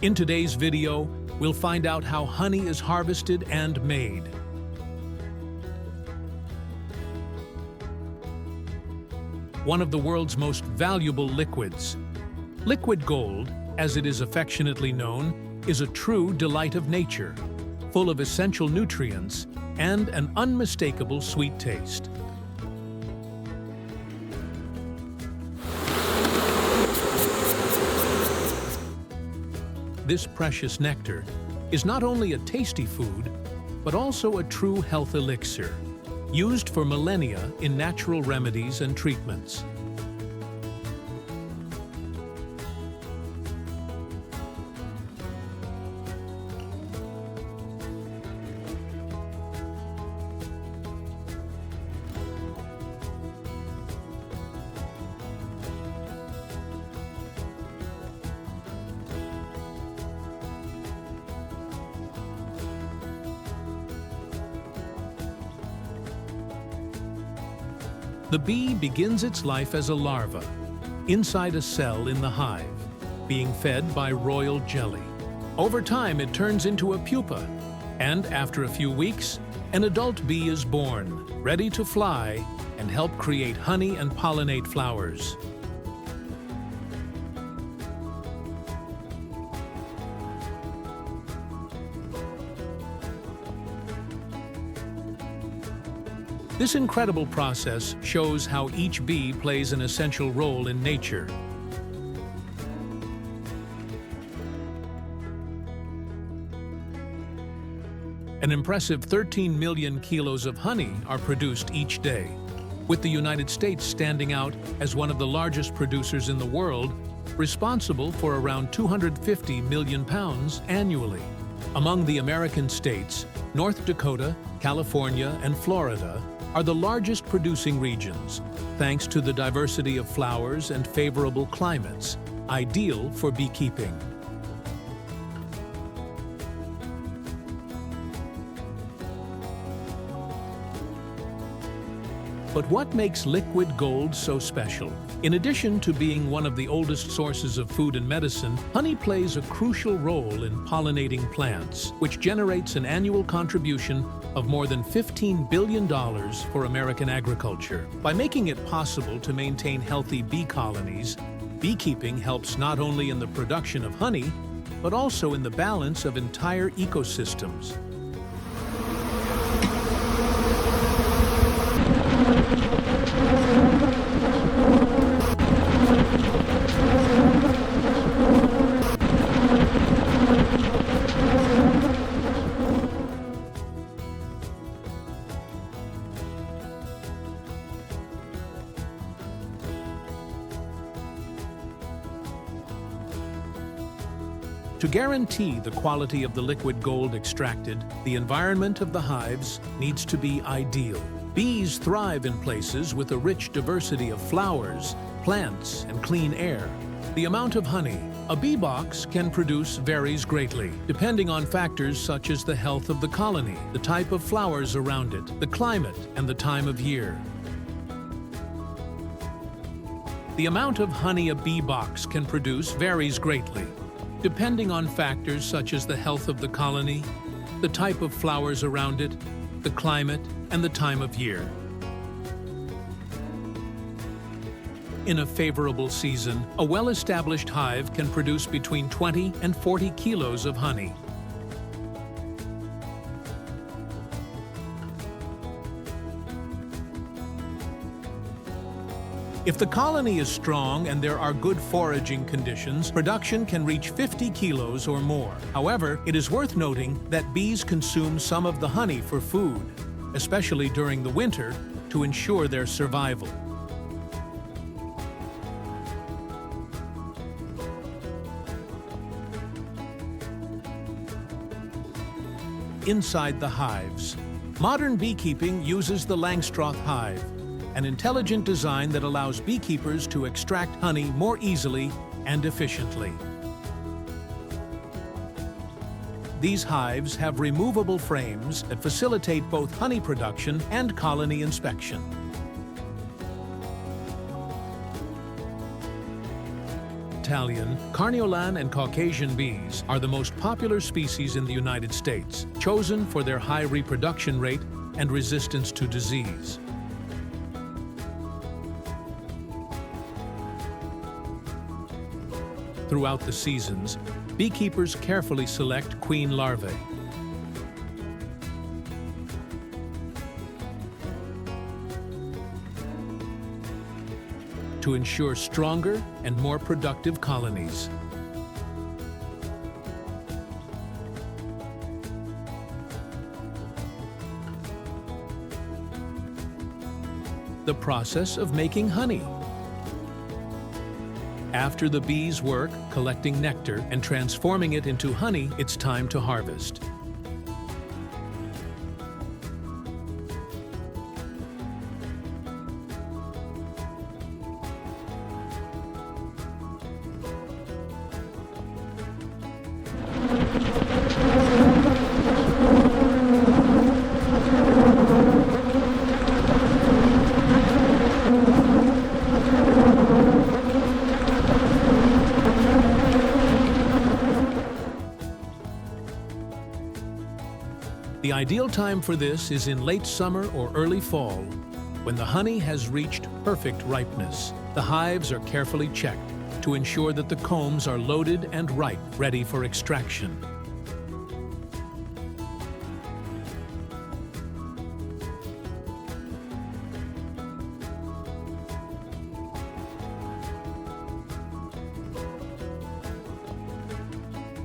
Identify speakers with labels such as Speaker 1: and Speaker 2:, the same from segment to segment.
Speaker 1: In today's video, we'll find out how honey is harvested and made. One of the world's most valuable liquids. Liquid gold, as it is affectionately known, is a true delight of nature, full of essential nutrients and an unmistakable sweet taste. This precious nectar is not only a tasty food, but also a true health elixir, used for millennia in natural remedies and treatments. The bee begins its life as a larva, inside a cell in the hive, being fed by royal jelly. Over time, it turns into a pupa, and after a few weeks, an adult bee is born, ready to fly and help create honey and pollinate flowers. This incredible process shows how each bee plays an essential role in nature. An impressive 13 million kilos of honey are produced each day, with the United States standing out as one of the largest producers in the world, responsible for around 250 million pounds annually. Among the American states, North Dakota, California, and Florida are the largest producing regions, thanks to the diversity of flowers and favorable climates, ideal for beekeeping. But what makes liquid gold so special? In addition to being one of the oldest sources of food and medicine, honey plays a crucial role in pollinating plants, which generates an annual contribution of more than $15 billion for American agriculture. By making it possible to maintain healthy bee colonies, beekeeping helps not only in the production of honey, but also in the balance of entire ecosystems. To guarantee the quality of the liquid gold extracted, the environment of the hives needs to be ideal. Bees thrive in places with a rich diversity of flowers, plants, and clean air. The amount of honey a bee box can produce varies greatly, depending on factors such as the health of the colony, the type of flowers around it, the climate, and the time of year. The amount of honey a bee box can produce varies greatly, depending on factors such as the health of the colony, the type of flowers around it, the climate, and the time of year. In a favorable season, a well-established hive can produce between 20 and 40 kilos of honey. If the colony is strong and there are good foraging conditions, production can reach 50 kilos or more. However, it is worth noting that bees consume some of the honey for food, especially during the winter, to ensure their survival. Inside the hives, modern beekeeping uses the Langstroth hive, an intelligent design that allows beekeepers to extract honey more easily and efficiently. These hives have removable frames that facilitate both honey production and colony inspection. Italian, Carniolan and Caucasian bees are the most popular species in the United States, chosen for their high reproduction rate and resistance to disease. Throughout the seasons, beekeepers carefully select queen larvae. To ensure stronger and more productive colonies. The process of making honey. After the bees' work collecting nectar and transforming it into honey, it's time to harvest. The ideal time for this is in late summer or early fall, when the honey has reached perfect ripeness. The hives are carefully checked to ensure that the combs are loaded and ripe, ready for extraction.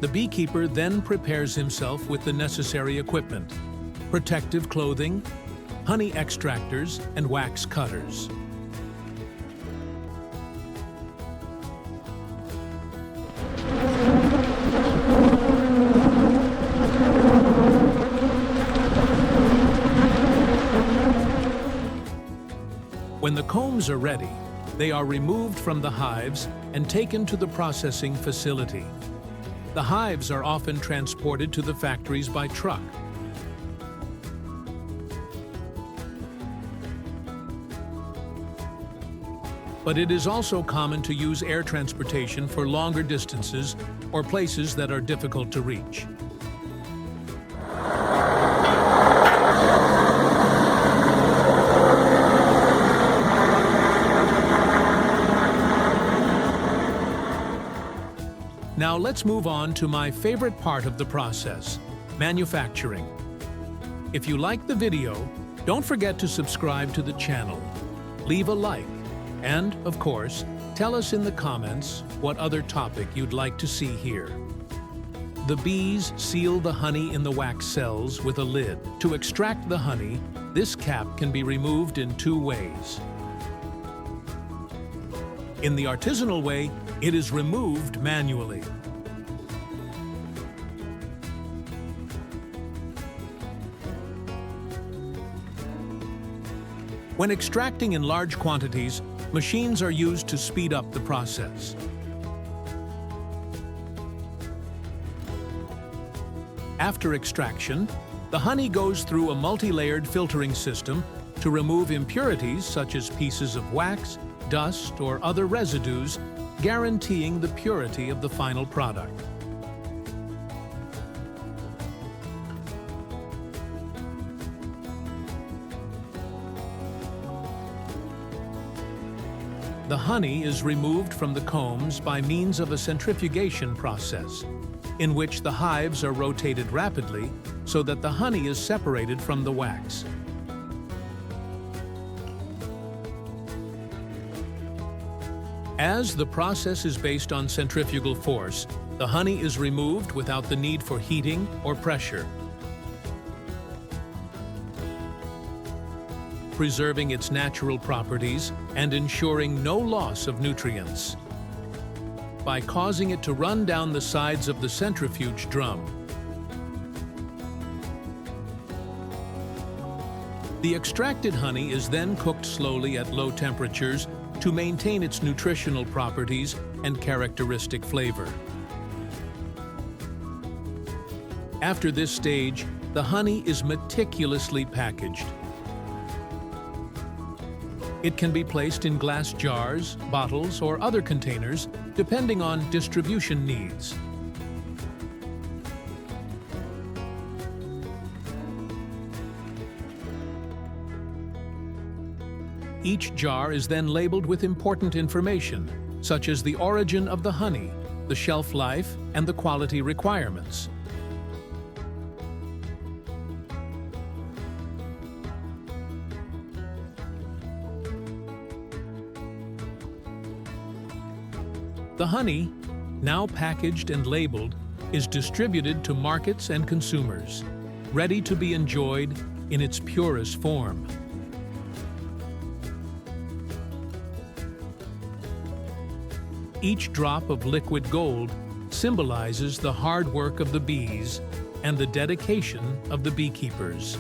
Speaker 1: The beekeeper then prepares himself with the necessary equipment: protective clothing, honey extractors, and wax cutters. When the combs are ready, they are removed from the hives and taken to the processing facility. The hives are often transported to the factories by truck. But it is also common to use air transportation for longer distances or places that are difficult to reach. Now let's move on to my favorite part of the process: manufacturing. If you like the video, don't forget to subscribe to the channel, leave a like, and, of course, tell us in the comments what other topic you'd like to see here. The bees seal the honey in the wax cells with a lid. To extract the honey, this cap can be removed in two ways. In the artisanal way, it is removed manually. When extracting in large quantities, machines are used to speed up the process. After extraction, the honey goes through a multi-layered filtering system to remove impurities such as pieces of wax, dust, or other residues, guaranteeing the purity of the final product. The honey is removed from the combs by means of a centrifugation process, in which the hives are rotated rapidly so that the honey is separated from the wax. As the process is based on centrifugal force, the honey is removed without the need for heating or pressure, preserving its natural properties and ensuring no loss of nutrients. By causing it to run down the sides of the centrifuge drum, the extracted honey is then cooked slowly at low temperatures to maintain its nutritional properties and characteristic flavor. After this stage, the honey is meticulously packaged. It can be placed in glass jars, bottles, or other containers depending on distribution needs. Each jar is then labeled with important information, such as the origin of the honey, the shelf life, and the quality requirements. The honey, now packaged and labeled, is distributed to markets and consumers, ready to be enjoyed in its purest form. Each drop of liquid gold symbolizes the hard work of the bees and the dedication of the beekeepers.